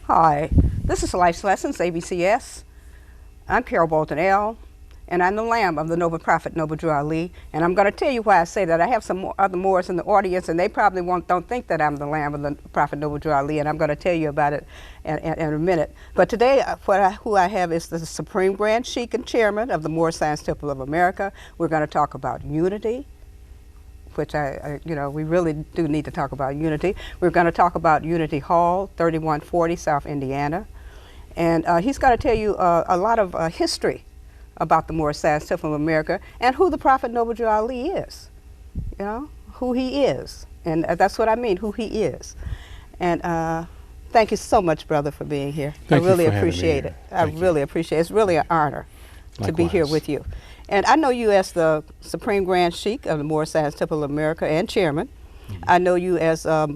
Hi, this is Life's Lessons, ABCS. I'm Carol Bolton L., and I'm the lamb of the noble prophet, Noble Drew Ali. And I'm going to tell you why I say that. I have some other Moors in the audience, and they probably don't think that I'm the lamb of the prophet, Noble Drew Ali, and I'm going to tell you about it in a minute. But today, who I have is the Supreme Grand Sheik and Chairman of the Moorish Science Temple of America. We're going to talk about unity, which we really do need to talk about unity. We're going to talk about Unity Hall, 3140 South Indiana. And he's going to tell you a lot of history about the Moorish Science Temple of America and who the Prophet Noble Drew Ali is, who he is. And that's what I mean, who he is. And thank you so much, brother, for being here. I really appreciate it. I really appreciate it. It's really an honor to be here with you. And I know you as the Supreme Grand Sheik of the Moorish Science Temple of America and Chairman. Mm-hmm. I know you as a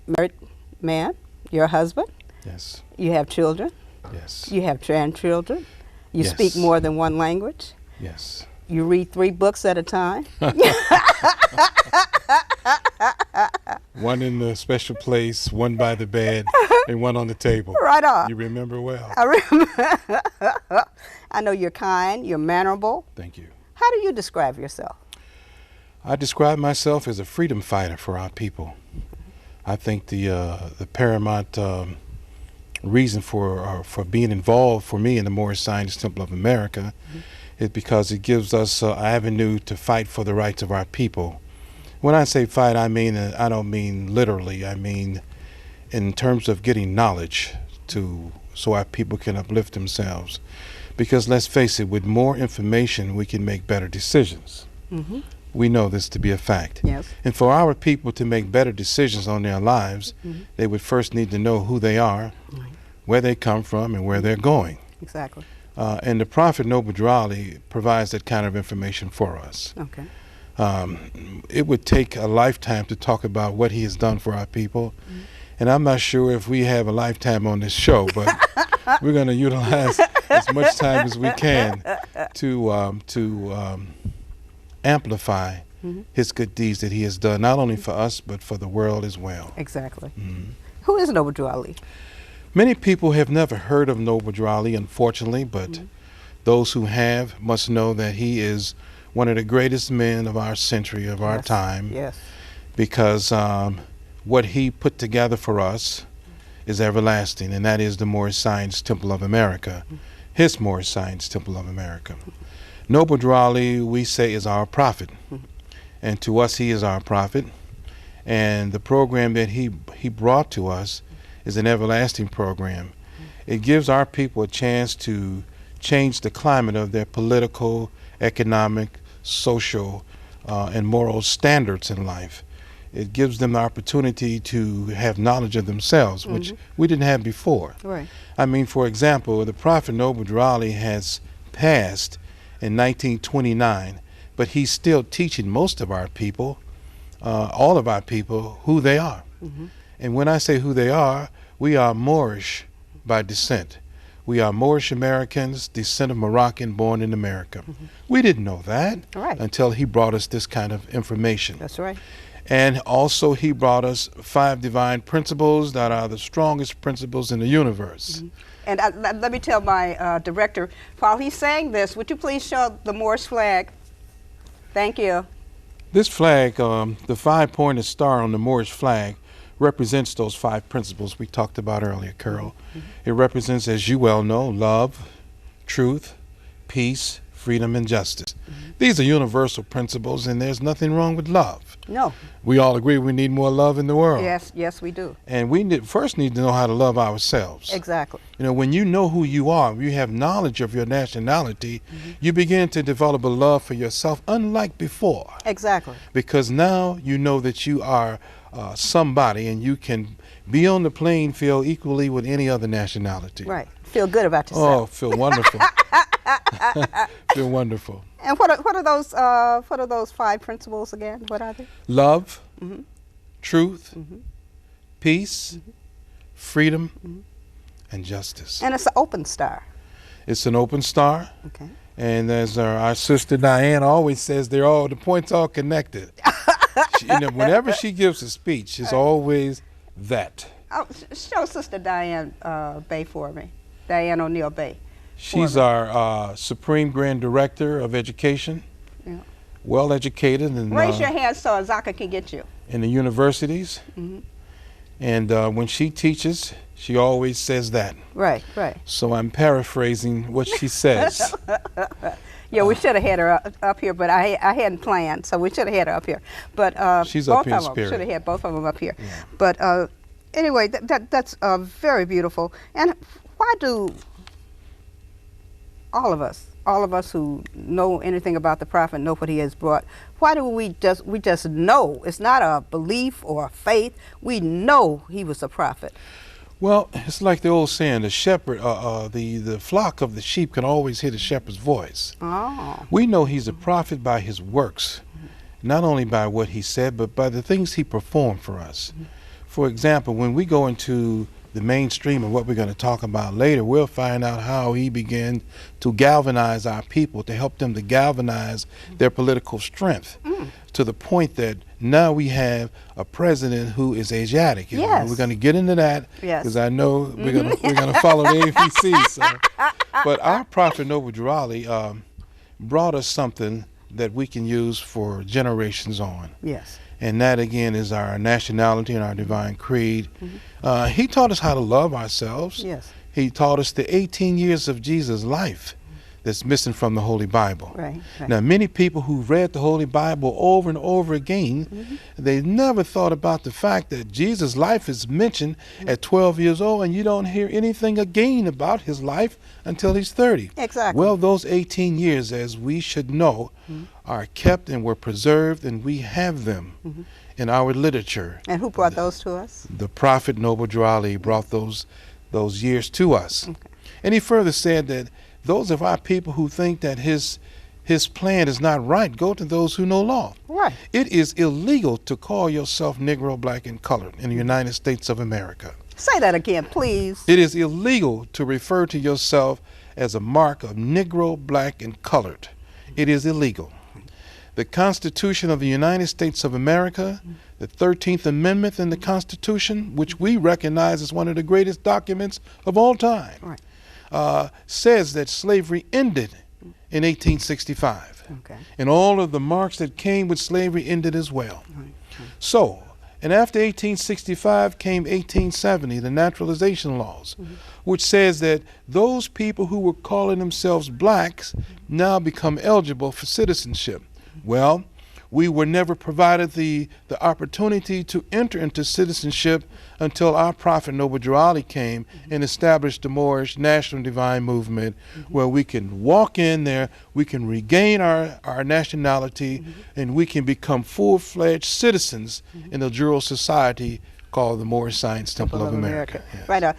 married man, you're a husband. Yes. You have children. Yes. You have grandchildren. You Yes. speak more than one language. Yes. You read 3 books at a time. One in the special place, one by the bed, and one on the table. Right on. You remember well. I remember. I know you're kind, you're mannerable. Thank you. How do you describe yourself? I describe myself as a freedom fighter for our people. I think the paramount reason for being involved for me in the Moorish Science Temple of America is because it gives us an avenue to fight for the rights of our people. When I say fight, I don't mean literally. I mean in terms of getting knowledge so our people can uplift themselves. Because let's face it, with more information, we can make better decisions. Mm-hmm. We know this to be a fact. Yes. And for our people to make better decisions on their lives, they would first need to know who they are, where they come from, and where they're going. Exactly. And the Prophet Noble Drew Ali provides that kind of information for us. Okay. It would take a lifetime to talk about what he has done for our people. And I'm not sure if we have a lifetime on this show, but we're going to utilize as much time as we can to amplify his good deeds that he has done, not only for us, but for the world as well. Exactly. Who is Noble Drew Ali? Many people have never heard of Noble Drew Ali, unfortunately, but those who have must know that he is one of the greatest men of our century, of our time. Yes. Because what he put together for us is everlasting, and that is the Moorish Science Temple of America, his Moorish Science Temple of America. Noble Drew Ali, we say, is our prophet, and to us he is our prophet, and the program that he brought to us is an everlasting program. It gives our people a chance to change the climate of their political, economic, social, and moral standards in life. It gives them the opportunity to have knowledge of themselves, which we didn't have before. Right. I mean, for example, the Prophet Noble Drew Ali has passed in 1929, but he's still teaching most of our people, all of our people, who they are. And when I say who they are, we are Moorish by descent. We are Moorish Americans, descent of Moroccan, born in America. We didn't know that until he brought us this kind of information. That's right. And also he brought us 5 divine principles that are the strongest principles in the universe. And let me tell my director, while he's saying this, would you please show the Moorish flag? Thank you. This flag, the 5-pointed star on the Moorish flag, represents those 5 principles we talked about earlier, Carol. It represents, as you well know, love, truth, peace, freedom, and justice. These are universal principles, and there's nothing wrong with love. No. We all agree we need more love in the world. Yes, yes, we do. And we first need to know how to love ourselves. Exactly. You know, when you know who you are, you have knowledge of your nationality, you begin to develop a love for yourself unlike before. Exactly. Because now you know that you are somebody, and you can be on the playing field equally with any other nationality. Right. Feel good about yourself. Oh, feel wonderful. Feel wonderful. And what are those 5 principles again? What are they? Love, truth, peace, freedom, and justice. And it's an open star. It's an open star. Okay. And as our sister Diane always says, the points all connected. Whenever she gives a speech, it's always that. Oh, show Sister Diane Bay for me. Diane O'Neill Bay. She's our Supreme Grand Director of Education. Yeah. Well educated and raise your hand so Azaka can get you. In the universities. Mm-hmm. And when she teaches, she always says that. Right, right. So I'm paraphrasing what she says. Yeah, we should have had her up here, but I hadn't planned, so we should have had her up here. But she's both up here in of them spirit. should have had both of them up here. Yeah. But anyway, that's very beautiful. And why do all of us who know anything about the prophet, know what he has brought, why do we just know? It's not a belief or a faith. We know he was a prophet. Well, it's like the old saying, the shepherd, the flock of the sheep can always hear the shepherd's voice. Oh. We know he's a prophet by his works, not only by what he said, but by the things he performed for us. For example, when we go into the mainstream of what we're going to talk about later, we'll find out how he began to galvanize our people, to help them to galvanize their political strength, to the point that now we have a president who is Asiatic. You know, we're going to get into that because I know we're going to follow the APC. So. But our prophet Noble brought us something that we can use for generations on. Yes. And that again is our nationality and our divine creed. He taught us how to love ourselves. Yes. He taught us the 18 years of Jesus' life that's missing from the Holy Bible. Right, right. Now, many people who read the Holy Bible over and over again, they never thought about the fact that Jesus' life is mentioned at 12 years old, and you don't hear anything again about his life until he's 30. Exactly. Well, those 18 years, as we should know, are kept and were preserved, and we have them in our literature. And who brought those to us? The prophet Noble brought those years to us. Okay. And he further said that those of our people who think that his plan is not right, go to those who know law. Right. It is illegal to call yourself Negro, black, and colored in the United States of America. Say that again, please. It is illegal to refer to yourself as a mark of Negro, black, and colored. It is illegal. The Constitution of the United States of America, the 13th Amendment in the Constitution, which we recognize as one of the greatest documents of all time, says that slavery ended in 1865. Okay. And all of the marks that came with slavery ended as well. So, and after 1865 came 1870, the naturalization laws, which says that those people who were calling themselves blacks now become eligible for citizenship. Well, we were never provided the opportunity to enter into citizenship until our prophet Noble came and established the Moorish National Divine Movement, where we can walk in there, we can regain our nationality, and we can become full-fledged citizens in the Juro society called the Moorish Science Temple of America. Yes. Right.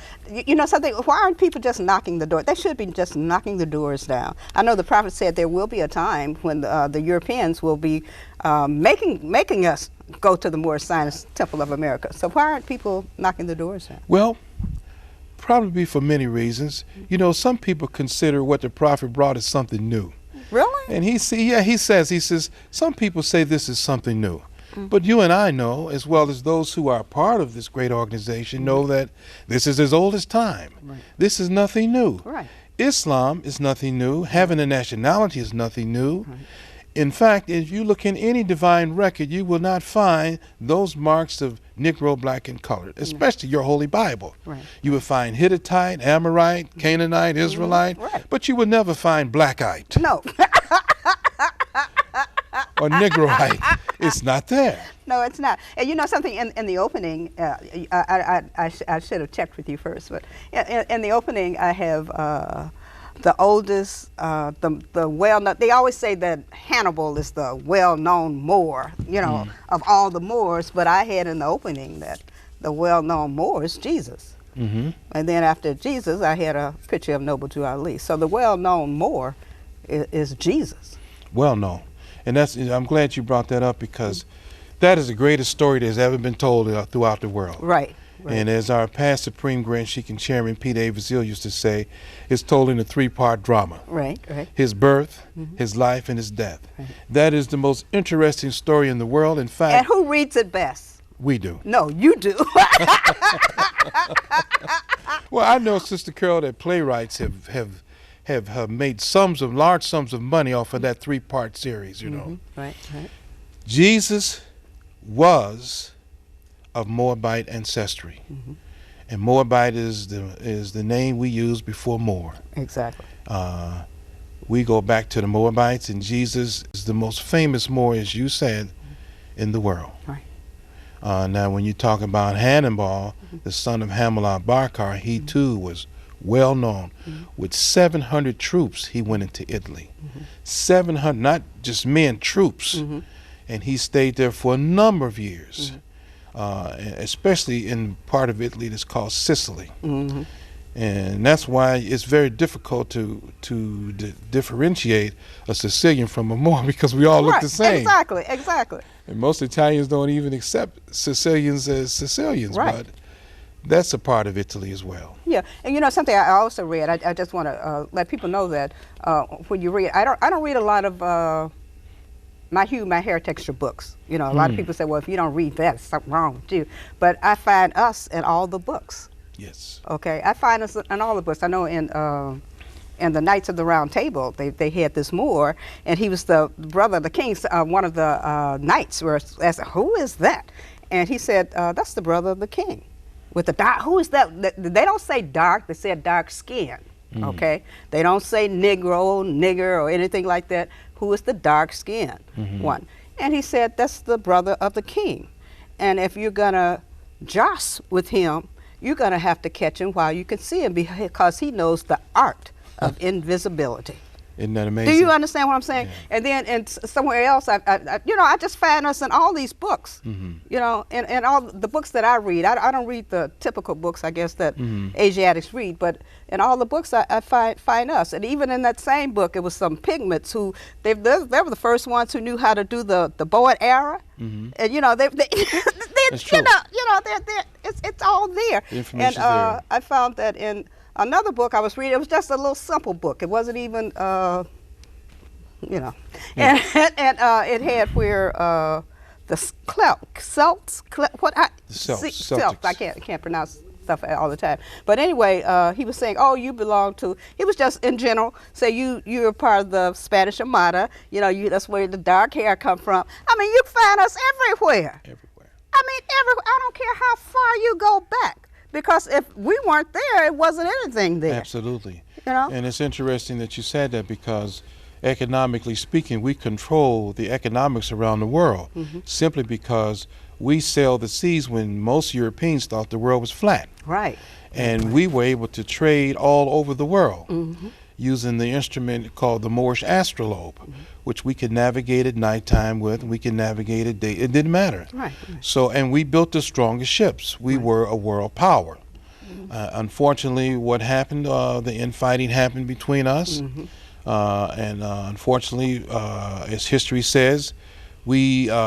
You know something? Why aren't people just knocking the door? They should be just knocking the doors down. I know the prophet said there will be a time when the Europeans will be making us go to the Moorish Science Temple of America. So why aren't people knocking the doors down? Well, probably for many reasons. You know, some people consider what the prophet brought as something new. Really? And he says, some people say this is something new. But you and I know, as well as those who are part of this great organization, know that this is as old as time. Right. This is nothing new. Right. Islam is nothing new. Having a nationality is nothing new. Right. In fact, if you look in any divine record, you will not find those marks of Negro, black, and colored, especially your Holy Bible. Right. You will find Hittite, Amorite, Canaanite, Israelite, but you will never find Blackite. No. Or Negroite. It's not there. No, it's not. And you know something, in the opening, I should have checked with you first, but in the opening I have the oldest, the well-known, they always say that Hannibal is the well-known Moor, you know, of all the Moors, but I had in the opening that the well-known Moor is Jesus. And then after Jesus, I had a picture of Noble Drew Ali. So the well-known Moor is Jesus. Well-known. And I'm glad you brought that up, because that is the greatest story that's ever been told throughout the world. Right. And as our past Supreme Grand Sheik and Chairman P.O.BOX used to say, it's told in a three-part drama. Right. His birth, his life, and his death. That is the most interesting story in the world. In fact, and who reads it best? We do. No, you do. Well, I know, Sister Carol, that playwrights have made large sums of money off of that 3-part series, you know. Right, right. Jesus was of Moabite ancestry. And Moabite is the name we use before Moor. Exactly. We go back to the Moabites, and Jesus is the most famous Moor, as you said, in the world. Right. Now, when you talk about Hannibal, the son of Hannibal Barcar, he too was well known. With 700 troops, he went into Italy. 700, not just men, troops. And he stayed there for a number of years, especially in part of Italy that's called Sicily. And that's why it's very difficult to differentiate a Sicilian from a Moor, because we all look the same. Exactly, exactly. And most Italians don't even accept Sicilians as Sicilians, but that's a part of Italy as well. Yeah, and you know something I also read. I just want to let people know that when you read, I don't read a lot of my hair texture books. You know, a lot of people say, well, if you don't read that, something wrong with you. But I find us in all the books. Yes. Okay, I find us in all the books. I know in the Knights of the Round Table, they had this Moor, and he was the brother of the king. One of the knights were asked, who is that? And he said, that's the brother of the king. With the dark, who is that? They don't say dark, they say dark skin. Okay, they don't say Negro, nigger, or anything like that. Who is the dark skin one? And he said, that's the brother of the king. And if you're gonna joust with him, you're going to have to catch him while you can see him, because he knows the art of invisibility. Isn't that amazing? Do you understand what I'm saying? Yeah. And then in somewhere else, I just find us in all these books, you know, and all the books that I read. I don't read the typical books, I guess, that Asiatics read, but in all the books I find us. And even in that same book, it was some pigments who, they were the first ones who knew how to do the bow and arrow. And, you know, it's all there. The information's there. I found that in another book I was reading, it was just a little simple book. It wasn't even, you know, and it had where the Celts, I can't pronounce stuff all the time. But anyway, he was saying, oh, you belong to, he was just in general, say you're part of the Spanish Armada, you know, that's where the dark hair come from. I mean, you find us everywhere. Everywhere. I mean, I don't care how far you go back. Because if we weren't there, it wasn't anything there. Absolutely. You know? And it's interesting that you said that, because economically speaking, we control the economics around the world simply because we sailed the seas when most Europeans thought the world was flat. Right. And we were able to trade all over the world using the instrument called the Moorish astrolabe, which we could navigate at nighttime with, and we could navigate at day. It didn't matter. Right. So, and we built the strongest ships. We were a world power. Unfortunately, what happened, the infighting happened between us. And unfortunately, as history says, many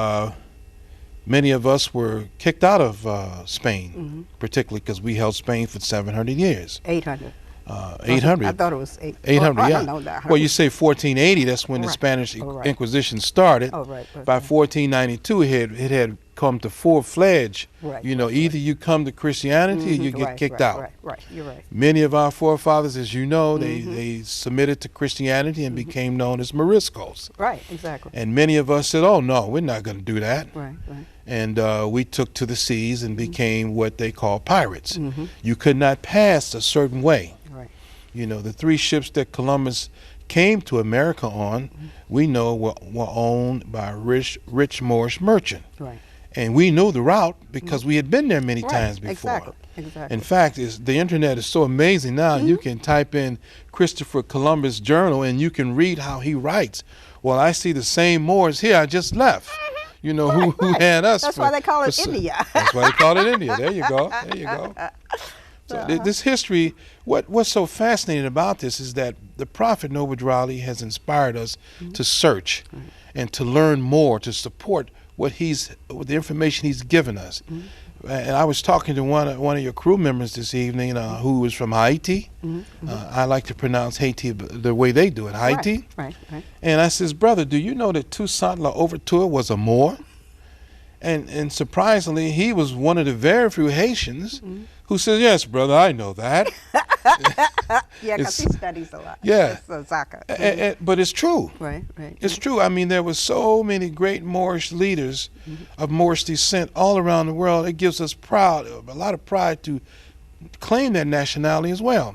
of us were kicked out of Spain, particularly because we held Spain for 700 years. 800. 800. I thought it was 800, I yeah. don't know that. Well, you say 1480, that's when the Spanish Inquisition started. By 1492, it had come to full-fledged. You know, either you come to Christianity or you get kicked out. Right, you're right. Many of our forefathers, as you know, they submitted to Christianity and became known as Moriscos. Right, exactly. And many of us said, oh, no, we're not going to do that. Right, right. And we took to the seas and became what they call pirates. You could not pass a certain way. Right. You know, the 3 ships that Columbus came to America on, we know were owned by a rich Moorish merchant. Right. And we knew the route because we had been there many times before. Exactly. In fact, the internet is so amazing now. You can type in Christopher Columbus Journal and you can read how he writes. Well, I see the same Moors here. I just left. You know, who had us. That's why they call it India. That's why they call it India. There you go. There you go. So this history, what's so fascinating about this is that the Prophet Noble has inspired us to search and to learn more, to support what the information he's given us. And I was talking to one of your crew members this evening who was from Haiti. I like to pronounce Haiti the way they do it, Haiti. Right. And I says, brother, do you know that Toussaint Louverture was a Moor? And surprisingly, he was one of the very few Haitians who says, "Yes, brother, I know that." Yeah, because he studies a lot. Yeah. So Zaka. But it's true. Right, right. It's true. I mean, there were so many great Moorish leaders of Moorish descent all around the world. It gives us a lot of pride to claim that nationality as well.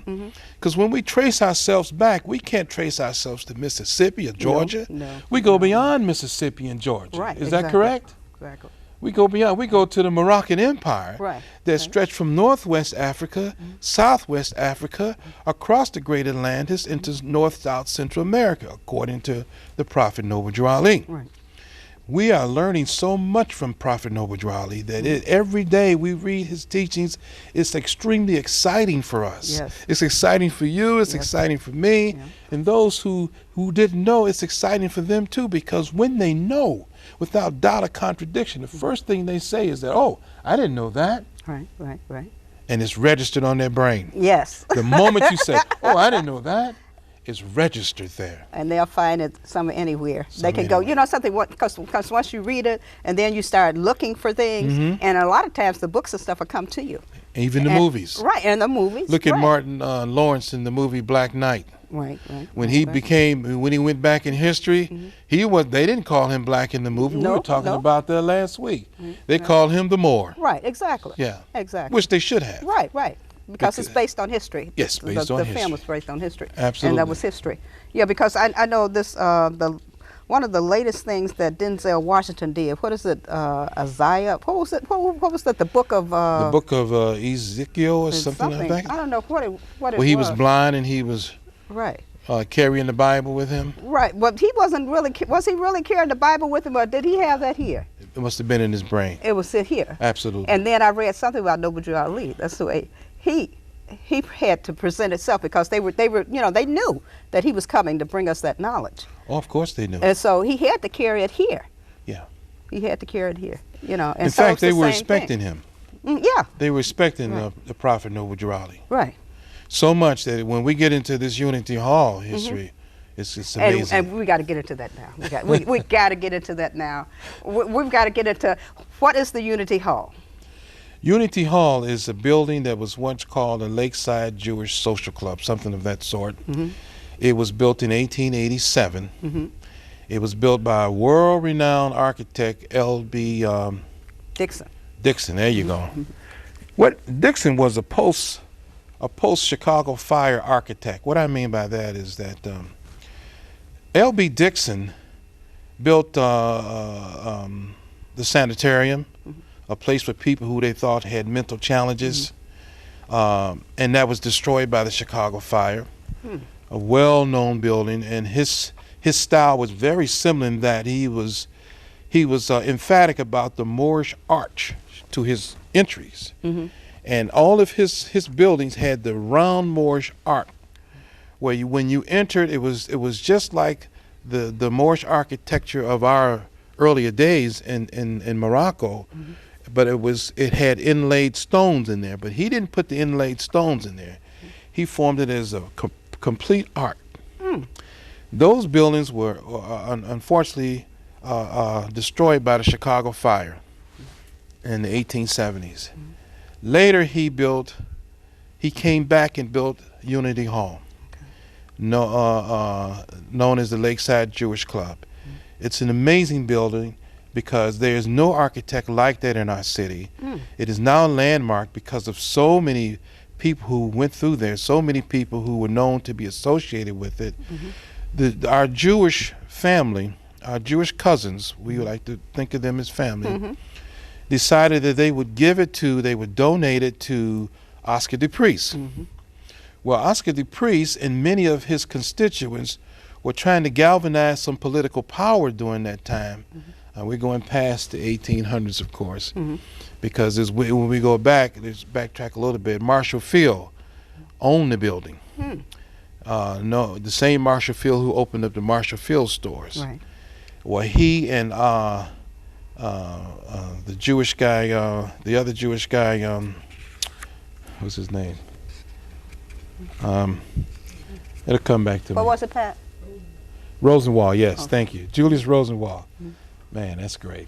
Because when we trace ourselves back, we can't trace ourselves to Mississippi or Georgia. No, we go beyond Mississippi and Georgia. Right. Is that correct? Exactly. We go beyond. We go to the Moroccan Empire, Right. that stretched from Northwest Africa, Southwest Africa, across the Great Atlantis into North, South, Central America, according to the Prophet Noble Ali. Right. We are learning so much from Prophet Noble Ali that every day we read his teachings. It's extremely exciting for us. Yes. It's exciting for you. It's exciting for me. Yeah. And those who didn't know, it's exciting for them too, because when they know, without doubt or contradiction, the first thing they say is that, "Oh, I didn't know that." Right, right, right. And it's registered on their brain. Yes. The moment you say, "Oh, I didn't know that," it's registered there. And they'll find it somewhere anywhere. They can Somewhere go, you know something, because once you read it and then you start looking for things, and a lot of times the books and stuff will come to you. Even the movies. Right, and the movies. Look at right. Martin Lawrence in the movie Black Knight. Right, right. When he when he went back in history, they didn't call him black in the movie. We were talking about that last week. They called him the Moor. Right, exactly. Yeah. Exactly. Which they should have. Right, right. Because it's based on history. Yes, based on history. The film was based on history. Absolutely. And that was history. Yeah, because I know this, one of the latest things that Denzel Washington did, what is it, Isaiah? What was it? What was that? The book of... the book of Ezekiel or something like that? I don't know what it was. Well, he was blind and he was right. Carrying the Bible with him. Right, but he wasn't really, was he really carrying the Bible with him, or did he have that here? It must have been in his brain. It was sit here. Absolutely. And then I read something about Noble Ali. That's the way he had to present himself, because they were, you know, they knew that he was coming to bring us that knowledge. Oh, of course they knew. And so he had to carry it here. Yeah. He had to carry it here, you know. And in so fact, they were expecting him. Yeah. They were expecting the Prophet Noble Ali. Right. So much that when we get into this Unity Hall history, it's amazing. And we got to get into that now. We got to get into that now. We've got to get into what is the Unity Hall. Unity Hall is a building that was once called a Lakeside Jewish Social Club, something of that sort. It was built in 1887. It was built by a world-renowned architect, L.B. Dixon. Dixon, there you go. What Dixon was a post-Chicago fire architect. What I mean by that is that L.B. Dixon built the sanitarium, a place for people who they thought had mental challenges, and that was destroyed by the Chicago fire. A well-known building, and his style was very similar in that he was emphatic about the Moorish arch to his entries. And all of his buildings had the round Moorish arch, where when you entered, it was just like the Moorish architecture of our earlier days in Morocco, but it had inlaid stones in there. But he didn't put the inlaid stones in there. He formed it as a complete arch. Those buildings were unfortunately destroyed by the Chicago fire in the 1870s. Later he came back and built Unity Hall, known as the Lakeside Jewish Club. It's an amazing building because there is no architect like that in our city. It is now a landmark because of so many people who went through there, so many people who were known to be associated with it. Our Jewish family, our Jewish cousins, we like to think of them as family, decided that they would donate it to Oscar de Priest. Well, Oscar de Priest and many of his constituents were trying to galvanize some political power during that time. We're going past the 1800s, of course, because when we go back, let's backtrack a little bit. Marshall Field owned the building. The same Marshall Field who opened up the Marshall Field stores. Right. Well, he and the Jewish guy, the other Jewish guy, what's his name? It'll come back to me. What was it, Pat? Rosenwald, yes, thank you. Julius Rosenwald. Man, that's great.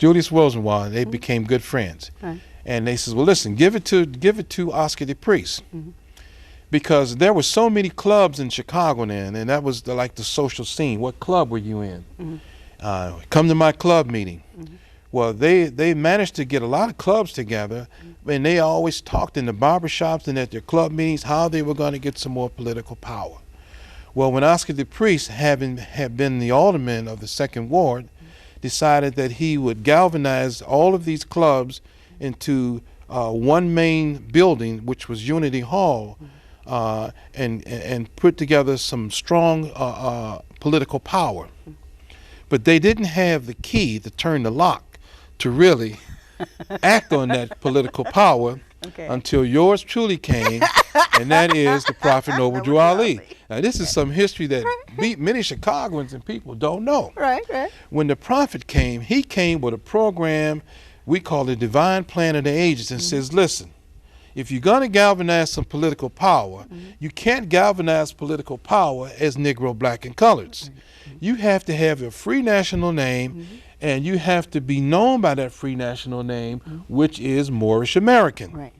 Julius Rosenwald. They became good friends. Right. And they says, well, listen, give it to Oscar the Priest. Because there were so many clubs in Chicago then, and that was like the social scene. What club were you in? Come to my club meeting. Well, they managed to get a lot of clubs together, and they always talked in the barbershops and at their club meetings how they were going to get some more political power. Well, when Oscar the Priest, had been the alderman of the Second Ward, decided that he would galvanize all of these clubs into one main building, which was Unity Hall, and put together some strong political power. But they didn't have the key to turn the lock to really act on that political power until yours truly came, and that is the Prophet Noble Drew Ali. Now, this is some history that many Chicagoans and people don't know. Right. When the Prophet came, he came with a program we call the Divine Plan of the Ages, and says, listen, if you're going to galvanize some political power, you can't galvanize political power as Negro, Black, and Coloreds. You have to have a free national name, and you have to be known by that free national name, which is Moorish American. Right.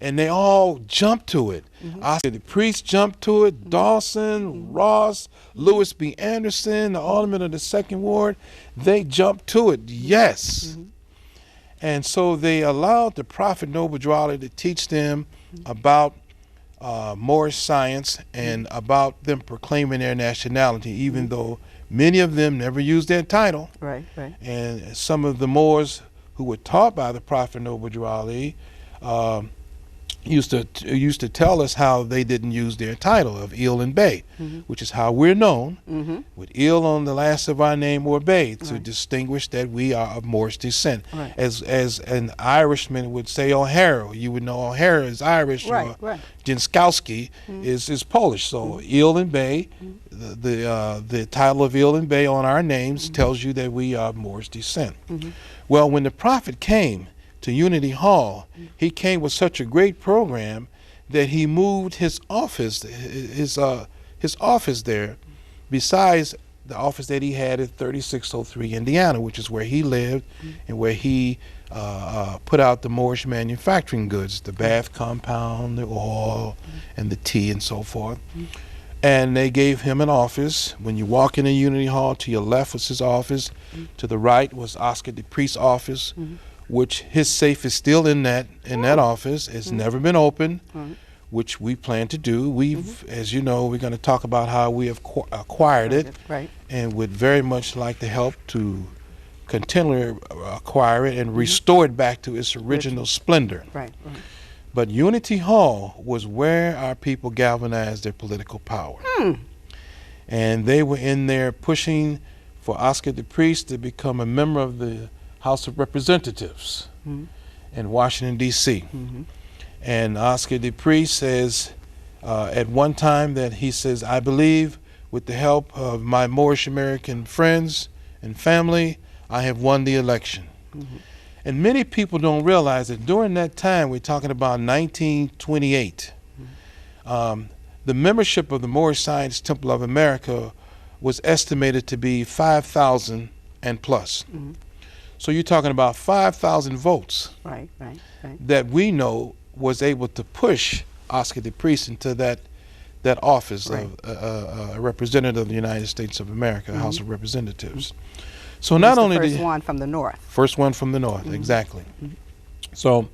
And they all jumped to it. Oscar the Priest jumped to it, Dawson, Ross, Lewis B. Anderson, the alderman of the Second Ward, they jumped to it, yes. And so they allowed the Prophet Noble Drew Ali to teach them about Moorish science and about them proclaiming their nationality, even though many of them never used their title. Right. And some of the Moors who were taught by the Prophet Noble Drew Ali used to tell us how they didn't use their title of Il and Bey, which is how we're known, with Il on the last of our name or Bey, to distinguish that we are of Moorish descent. Right. As an Irishman would say O'Hara, you would know O'Hara is Irish, or Jinskowski is Polish. So Il and Bey, the title of Il and Bey on our names tells you that we are of Moorish descent. Well, when the Prophet came to Unity Hall, he came with such a great program that he moved his office there, besides the office that he had at 3603 Indiana, which is where he lived and where he put out the Moorish manufacturing goods, the bath compound, the oil, and the tea, and so forth. And they gave him an office. When you walk into Unity Hall, to your left was his office, to the right was Oscar the Priest's office, which his safe is still in that office. It's never been opened, which we plan to do. We've, as you know, we're going to talk about how we have acquired it, and would very much like to help to continually acquire it and restore it back to its original splendor. But Unity Hall was where our people galvanized their political power. And they were in there pushing for Oscar the Priest to become a member of the House of Representatives in Washington, D.C. And Oscar the Priest says at one time that he says, I believe with the help of my Moorish American friends and family, I have won the election. And many people don't realize that during that time, we're talking about 1928, the membership of the Moorish Science Temple of America was estimated to be 5,000 and plus. So you're talking about 5,000 votes that we know was able to push Oscar the Priest into that office of a representative of the United States of America, House of Representatives. So not only the first one from the north. First one from the north, exactly. So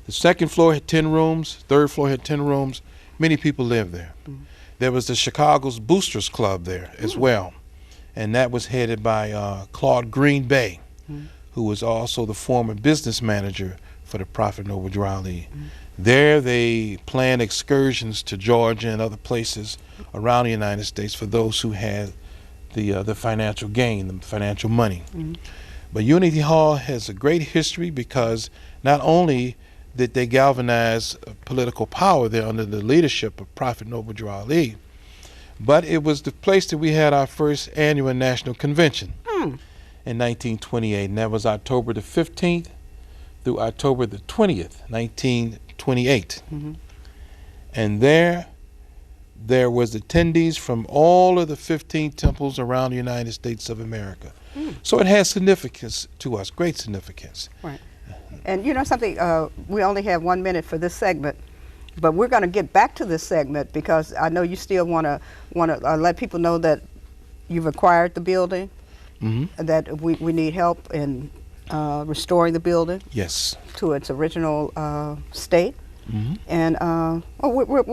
the second floor had 10 rooms, third floor had 10 rooms. Many people lived there. There was the Chicago's Boosters Club there as well, and that was headed by Claude Green Bay, who was also the former business manager for the Prophet Noble Drew Ali. There they planned excursions to Georgia and other places around the United States for those who had the financial gain, the financial money. But Unity Hall has a great history because not only did they galvanize political power there under the leadership of Prophet Noble Drew Ali, but it was the place that we had our first annual national convention in 1928, and that was October the 15th through October the 20th, 1928. And there was attendees from all of the 15 temples around the United States of America. So it has significance to us, great significance. Right. And you know something, we only have 1 minute for this segment, but we're going to get back to this segment because I know you still want to let people know that you've acquired the building, that we need help in restoring the building Yes. to its original state. And we're